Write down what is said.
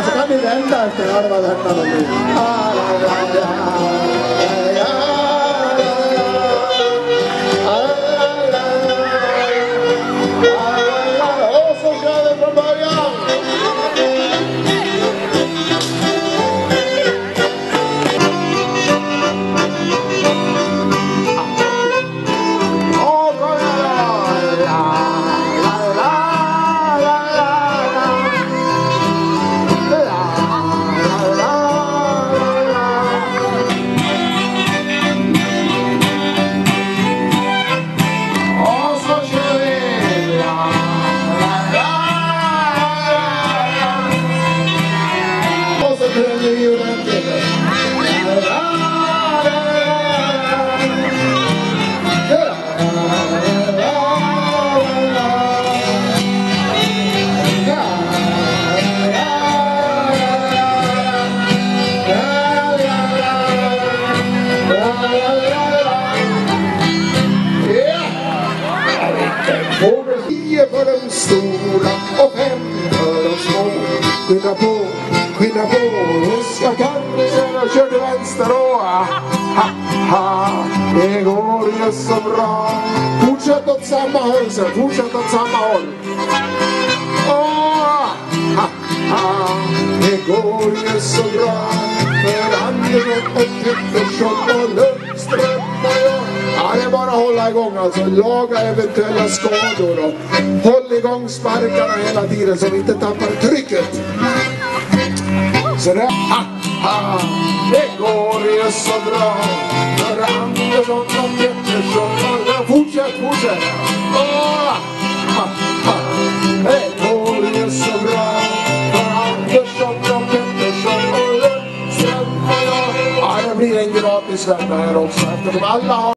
Så kan vi vända efter halva vändan och bli. Och så kör vi från början. För de stora och 5 för de små. Skynda på, huska kanten och kör till vänster och det går ju så bra. Fortsätt åt samma håll sen, fortsätt åt samma håll. Det går ju så bra för Andersson och Pettersson och Lundström och jag. Ja, det är bara att hålla igång alltså, laga eventuella skador och håll igång sparkarna hela tiden så vi inte tappar trycket. Så det, det går ju så bra för Andersson och Pettersson och fortsätt. Det går ju så bra för Andersson och Pettersson och Lundström och jag. Ja, det blir en gratis vända här också eftersom alla har